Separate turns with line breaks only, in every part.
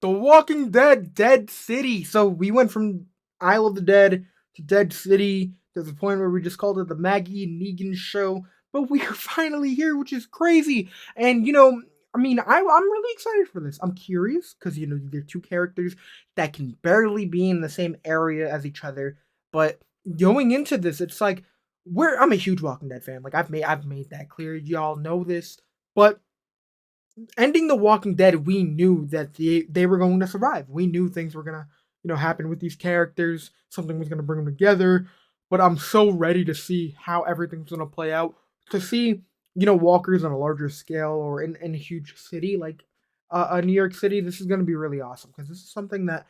The Walking Dead, Dead City. So we went from Isle of the Dead to Dead City. There's a point where we just called it the Maggie and Negan show, but we are finally here, which is crazy. And I mean, I'm really excited for this. I'm curious because they're two characters that can barely be in the same area as each other. But going into this, it's like I'm a huge Walking Dead fan. Like I've made that clear. Y'all know this, but ending The Walking Dead, we knew that they were going to survive. We knew things were gonna, happen with these characters. Something was gonna bring them together. But I'm so ready to see how everything's gonna play out. To see, walkers on a larger scale or in a huge city like New York City. This is gonna be really awesome because this is something that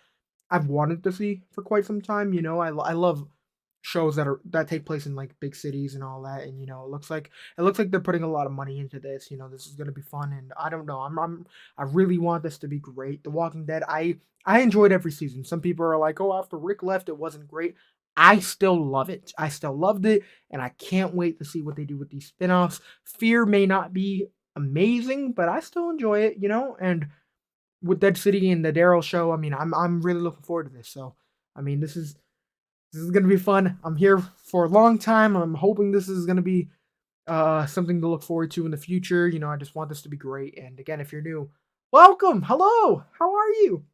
I've wanted to see for quite some time. I love shows that take place in like big cities and all that, and it looks like they're putting a lot of money into this. This is gonna be fun, and I don't know, I really want this to be great. The Walking Dead, I enjoyed every season. Some people are like, oh, after Rick left it wasn't great. I still love it. I still loved it, and I can't wait to see what they do with these spin-offs. Fear may not be amazing, but I still enjoy it, and with Dead City and the Daryl show, I mean, I'm really looking forward to this. So I mean, this is gonna be fun. I'm here for a long time. I'm hoping this is gonna be something to look forward to in the future. I just want this to be great. And again, if you're new, welcome. Hello. How are you?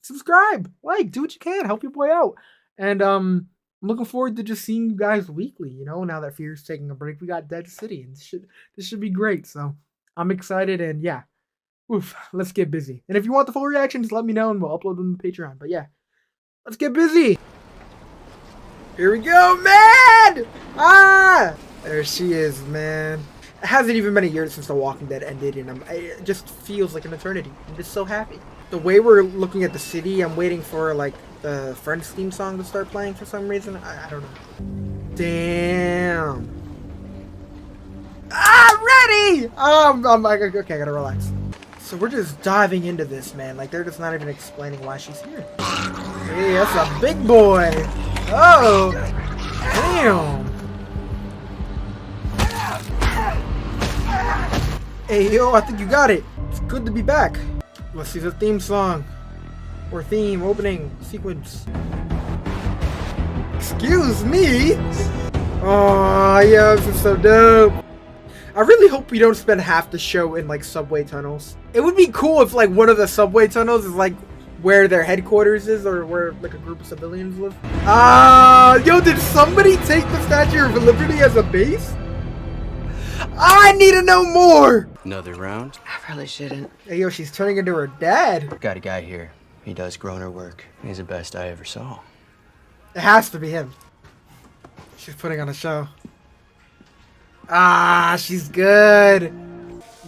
Subscribe, like, do what you can, help your boy out. And I'm looking forward to just seeing you guys weekly. Now that Fear's taking a break, we got Dead City, and this should be great. So I'm excited, and yeah, let's get busy. And if you want the full reaction, just let me know, and we'll upload them to Patreon. But yeah, let's get busy. Here we go, man! There she is, man. It hasn't even been a year since The Walking Dead ended, and it just feels like an eternity. I'm just so happy. The way we're looking at the city, I'm waiting for, like, the Friends theme song to start playing for some reason. I don't know. Damn. Ready! I'm like, okay, I gotta relax. So we're just diving into this, man. Like, they're just not even explaining why she's here. Hey, that's a big boy. Oh, damn. Hey, yo, I think you got it. It's good to be back. Let's see the theme song. Or theme, opening, sequence. Excuse me? Oh, yeah, this is so dope. I really hope we don't spend half the show in, like, subway tunnels. It would be cool if, like, one of the subway tunnels is, like, where their headquarters is, or where like a group of civilians live. Yo, did somebody take the Statue of Liberty as a base? I need to know more.
Another round?
I probably shouldn't.
Hey, yo, she's turning into her dad.
Got a guy here. He does groaner work. He's the best I ever saw.
It has to be him. She's putting on a show. She's good.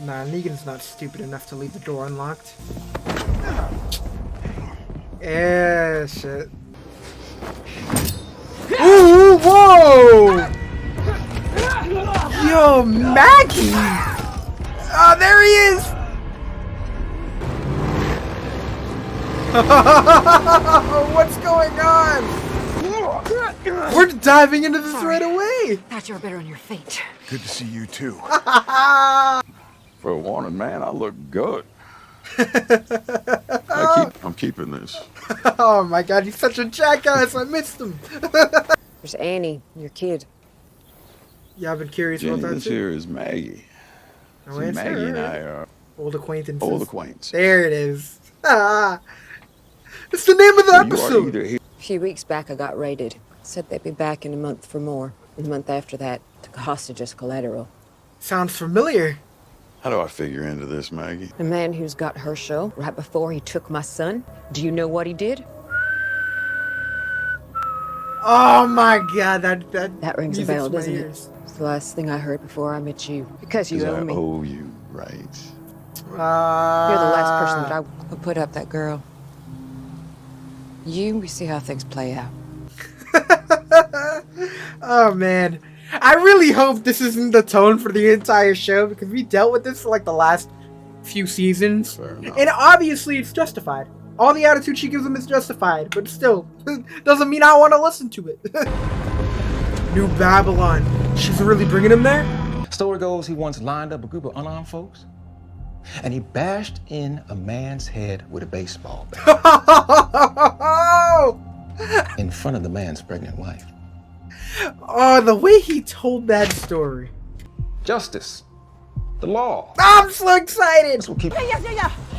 Nah, Negan's not stupid enough to leave the door unlocked. Yeah, shit. Ooh, whoa! Yo, Maggie! Oh, there he is! What's going on? We're diving into this right away!
Thought you were better on your feet.
Good to see you too. For a wanted man, I look good. I'm keeping this.
Oh my god, he's such a jackass. I missed him.
There's Annie, your kid.
Yeah, I've been curious
Jenny,
about that
this
too.
here is Maggie.
Oh,
See,
it's
Maggie
her,
and
right?
I are
Old acquaintances.
old acquaintances.
There it is. It's the name of the
You are
episode.
either here.
A few weeks back, I got raided. Said they'd be back in a month for more. And the month after that, took a hostage as collateral.
Sounds familiar.
How do I figure into this, Maggie?
The man who's got her show, right before he took my son. Do you know what he did?
Oh my god, that
Rings a
music's
bell,
in my
doesn't it?
ears.
It's the last thing I heard before I met you. Because you
Because
owe
I
me.
owe you, right?
You're the last person that I would put up that girl. We see how things play out.
Oh man, I really hope this isn't the tone for the entire show, because we dealt with this for like the last few seasons,
Fair enough.
and obviously it's justified. All the attitude she gives him is justified, but still, doesn't mean I want to listen to it. New Babylon. She's really bringing him there?
Story goes he once lined up a group of unarmed folks, and he bashed in a man's head with a baseball bat in front of the man's pregnant wife.
Oh, the way he told that story.
Justice. The law.
I'm so excited.
That's what keep
Yeah.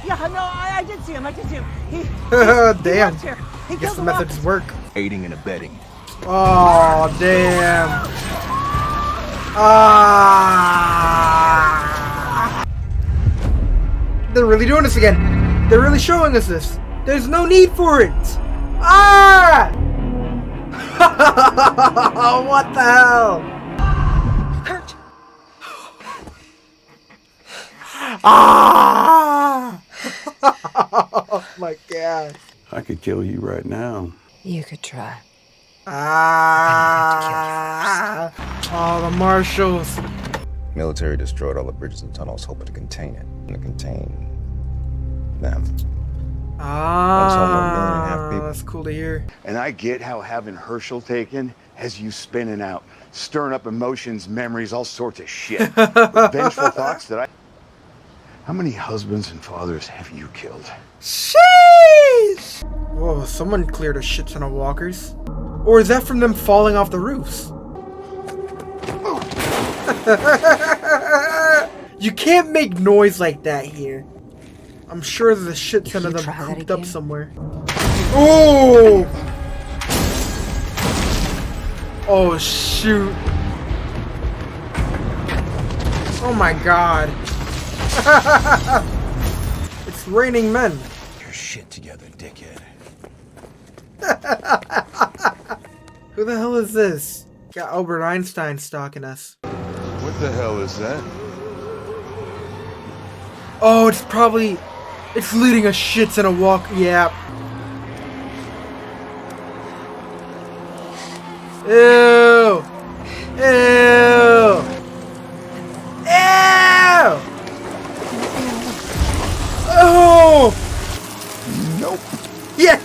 No, I did see him. He
damn.
worked here. He
Guess
killed
the
the
methods work.
Aiding and abetting.
Oh, damn. Ah. They're really doing this again. They're really showing us this. There's no need for it. Ah! What the hell?
Kurt.
Ah! Oh my god.
I could kill you right now.
You could try.
Ah! Oh, the marshals.
Military destroyed all the bridges and tunnels, hoping to contain it and to contain them.
Ah,
people.
that's cool to hear.
And I get how having Herschel taken has you spinning out, stirring up emotions, memories, all sorts of shit. With vengeful thoughts that I... How many husbands and fathers have you killed?
Sheesh! Whoa, someone cleared a shit ton of walkers. Or is that from them falling off the roofs? You can't make noise like that here. I'm sure there's a shit ton of them cooped up somewhere. Oh! Oh, shoot. Oh my god. It's raining men.
Your shit together, dickhead.
Who the hell is this? Got Albert Einstein stalking us.
What the hell is that?
Oh, it's leading a shit ton of walk. Yeah. Ew. Ew. Ew. Oh.
Nope.
Yeah.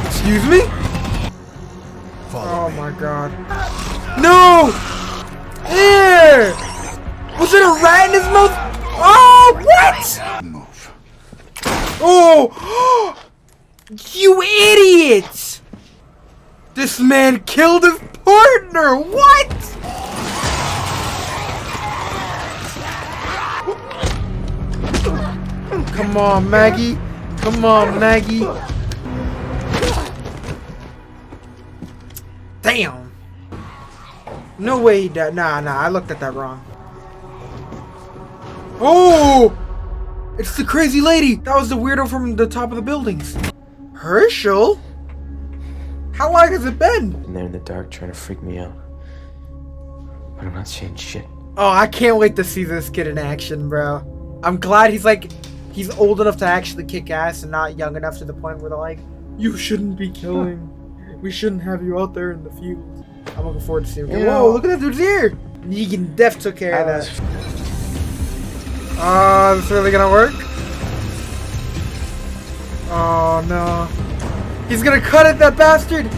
Excuse me? Oh my god. No! Ew! Was it a rat in his mouth? Oh, what?
Move.
Oh! You idiot! This man killed his partner! What? Come on, Maggie. Come on, Maggie. Damn. No way he died. Nah, I looked at that wrong. Oh! It's the crazy lady! That was the weirdo from the top of the buildings. Herschel? How long has it been?
And they're in the dark trying to freak me out. But I'm not seeing shit.
Oh, I can't wait to see this kid in action, bro. I'm glad he's old enough to actually kick ass and not young enough to the point where they're like, you shouldn't be killing. We shouldn't have you out there in the field. I'm looking forward to seeing him. Whoa, look at that dude's ear! Negan Def took care of that. Oh, is this really gonna work? Oh no. He's gonna cut it, that bastard!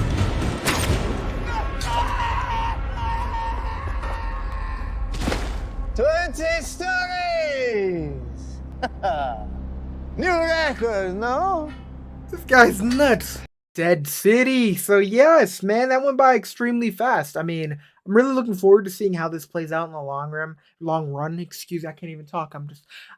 20 stories! New record, no?
This guy's nuts. Dead City. So yes, man, that went by extremely fast. I mean, I'm really looking forward to seeing how this plays out in the long run. Excuse me, I can't even talk.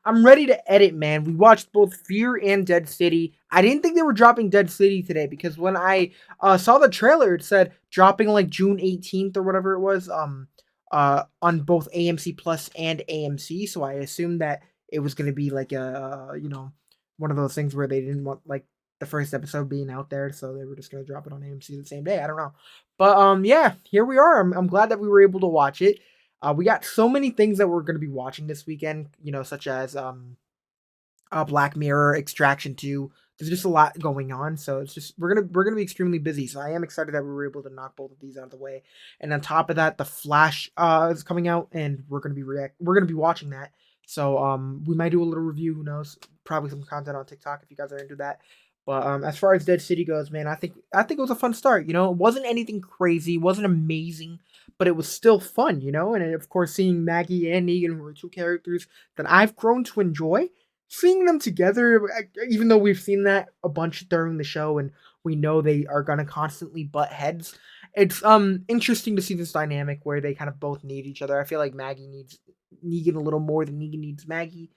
I'm ready to edit, man. We watched both Fear and Dead City. I didn't think they were dropping Dead City today because when I saw the trailer, it said dropping like June 18th or whatever it was on both AMC Plus and AMC. So I assumed that it was going to be like one of those things where they didn't want like the first episode being out there, so they were just going to drop it on AMC the same day. I don't know. But yeah, here we are. I'm glad that we were able to watch it. We got so many things that we're going to be watching this weekend, such as Black Mirror, Extraction 2. There's just a lot going on, so it's just we're gonna be extremely busy. So I am excited that we were able to knock both of these out of the way. And on top of that, The Flash is coming out, and we're gonna be watching that. So we might do a little review. Who knows? Probably some content on TikTok if you guys are into that. But as far as Dead City goes, man, I think it was a fun start. You know, it wasn't anything crazy, it wasn't amazing, but it was still fun. You know, and of course, seeing Maggie and Negan, who are two characters that I've grown to enjoy, seeing them together, even though we've seen that a bunch during the show, and we know they are gonna constantly butt heads. It's interesting to see this dynamic where they kind of both need each other. I feel like Maggie needs Negan a little more than Negan needs Maggie,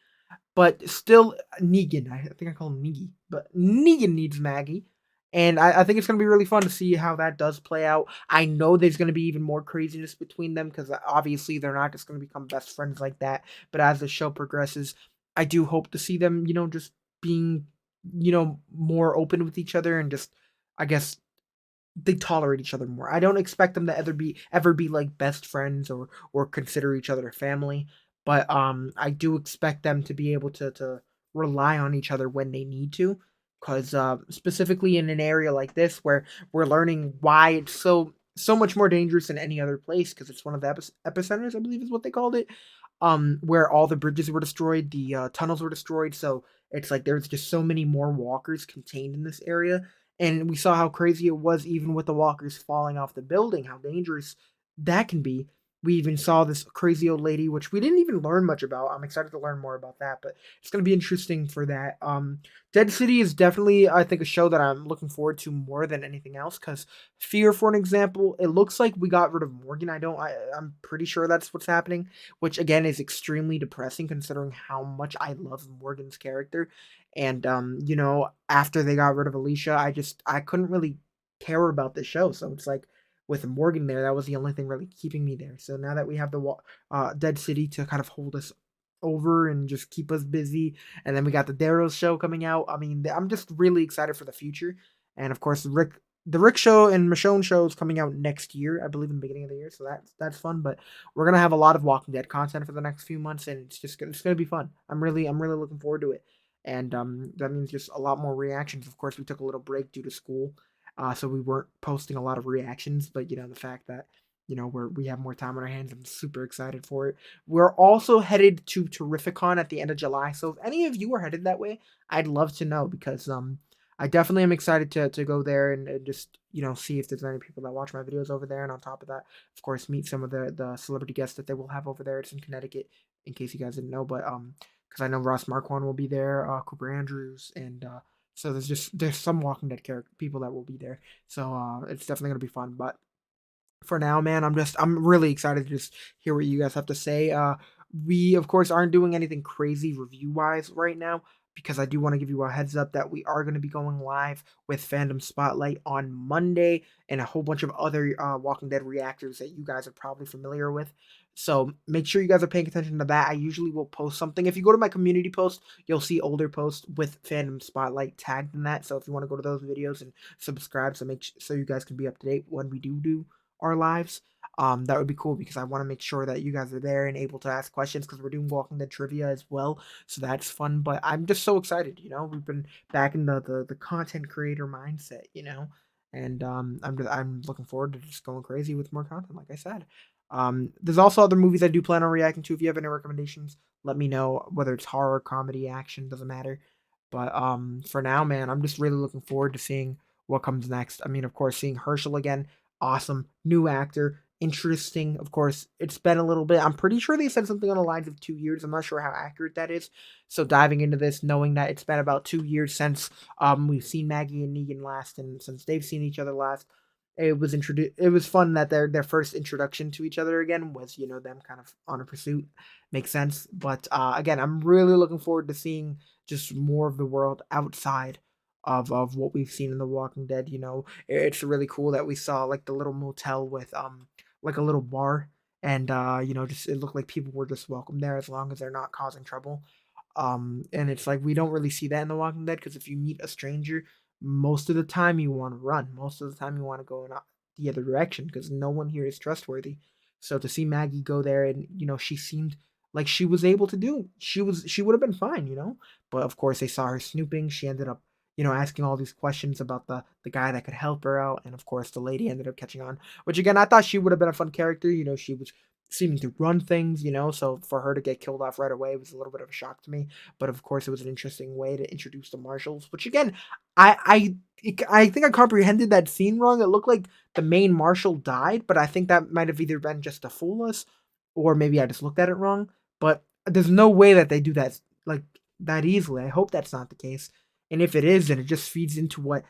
but still Negan. I think I call him Negan, but Negan needs Maggie. And I think it's going to be really fun to see how that does play out. I know there's going to be even more craziness between them because obviously they're not just going to become best friends like that. But as the show progresses, I do hope to see them, just being, more open with each other and just, I guess, they tolerate each other more. I don't expect them to ever be like best friends or consider each other family, but I do expect them to be able to rely on each other when they need to, because specifically in an area like this where we're learning why it's so much more dangerous than any other place because it's one of the epicenters, I believe is what they called it, where all the bridges were destroyed, the tunnels were destroyed, so it's like there's just so many more walkers contained in this area, and we saw how crazy it was even with the walkers falling off the building, how dangerous that can be. We even saw this crazy old lady, which we didn't even learn much about. I'm excited to learn more about that, but it's going to be interesting for that. Dead City is definitely, I think, a show that I'm looking forward to more than anything else. Because Fear, for an example, it looks like we got rid of Morgan. I'm pretty sure that's what's happening, which again is extremely depressing considering how much I love Morgan's character. And after they got rid of Alicia, I couldn't really care about the show. So it's like with Morgan there, that was the only thing really keeping me there. So now that we have the Dead City to kind of hold us over and just keep us busy, and then we got the Daryl show coming out. I mean, I'm just really excited for the future. And of course, the Rick show and Michonne show is coming out next year, I believe, in the beginning of the year. So that's fun. But we're gonna have a lot of Walking Dead content for the next few months, and it's gonna be fun. I'm really looking forward to it. And that means just a lot more reactions. Of course, we took a little break due to school, so we weren't posting a lot of reactions. But the fact that we have more time on our hands, I'm super excited for it. We're also headed to Terrificon at the end of July. So if any of you are headed that way, I'd love to know because I definitely am excited to go there and just see if there's any people that watch my videos over there. And on top of that, of course, meet some of the celebrity guests that they will have over there. It's in Connecticut, in case you guys didn't know. But because I know Ross Marquand will be there, Cooper Andrews, and so there's some Walking Dead character people that will be there. So it's definitely gonna be fun. But for now, man, I'm really excited to just hear what you guys have to say. We of course aren't doing anything crazy review wise right now because I do want to give you a heads up that we are going to be going live with Fandom Spotlight on Monday and a whole bunch of other Walking Dead reactors that you guys are probably familiar with. So make sure you guys are paying attention to that. I usually will post something. If you go to my community post, you'll see older posts with Fandom Spotlight tagged in that. So if you want to go to those videos and subscribe, so you guys can be up to date when we do our lives. That would be cool because I want to make sure that you guys are there and able to ask questions because we're doing Walking Dead trivia as well, so that's fun. But I'm just so excited. We've been back in the content creator mindset. And I'm looking forward to just going crazy with more content. Like I said, there's also other movies I do plan on reacting to. If you have any recommendations, let me know. Whether it's horror, comedy, action, doesn't matter. But for now, man, I'm just really looking forward to seeing what comes next. I mean, of course, seeing Herschel again, awesome. New actor, interesting. Of course, it's been a little bit. I'm pretty sure they said something on the lines of 2 years. I'm not sure how accurate that is. So diving into this, knowing that it's been about 2 years since we've seen Maggie and Negan last, and since they've seen each other last, it was introduced. It was fun that their first introduction to each other again was them kind of on a pursuit. Makes sense. But again, I'm really looking forward to seeing just more of the world outside of what we've seen in The Walking Dead. It's really cool that we saw like the little motel with like a little bar, and just it looked like people were just welcome there as long as they're not causing trouble. And it's like we don't really see that in The Walking Dead because if you meet a stranger, most of the time you want to run. Most of the time you want to go in the other direction because no one here is trustworthy. So to see Maggie go there and she seemed like she was able to do, she would have been fine. But of course they saw her snooping. She ended up asking all these questions about the guy that could help her out, and of course the lady ended up catching on. Which again, I thought she would have been a fun character. She was seeming to run things, you know. So for her to get killed off right away was a little bit of a shock to me. But of course, it was an interesting way to introduce the marshals. Which again, I think I comprehended that scene wrong. It looked like the main marshal died, but I think that might have either been just to fool us, or maybe I just looked at it wrong. But there's no way that they do that like that easily. I hope that's not the case. And if it is, then it just feeds into what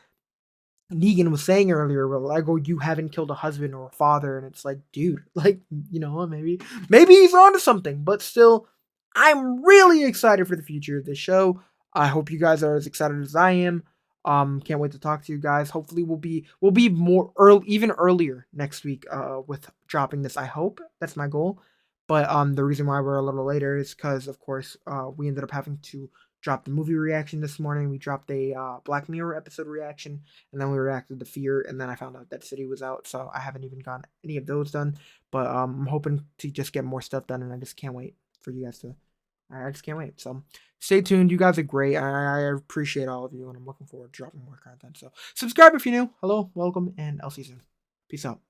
Negan was saying earlier, where like, oh, you haven't killed a husband or a father, and it's like, dude, like, you know, maybe he's onto something, but still, I'm really excited for the future of this show. I hope you guys are as excited as I am. Can't wait to talk to you guys. Hopefully, we'll be more early, even earlier next week. With dropping this, I hope that's my goal. But the reason why we're a little later is because, of course, we ended up having to drop the movie reaction this morning. We dropped a Black Mirror episode reaction, and then we reacted to Fear, and then I found out that City was out, so I haven't even gotten any of those done. But I'm hoping to just get more stuff done, and I just can't wait for you guys to. I just can't wait. So stay tuned. You guys are great. I appreciate all of you, and I'm looking forward to dropping more content. So subscribe if you're new. Hello, welcome, and I'll see you soon. Peace out.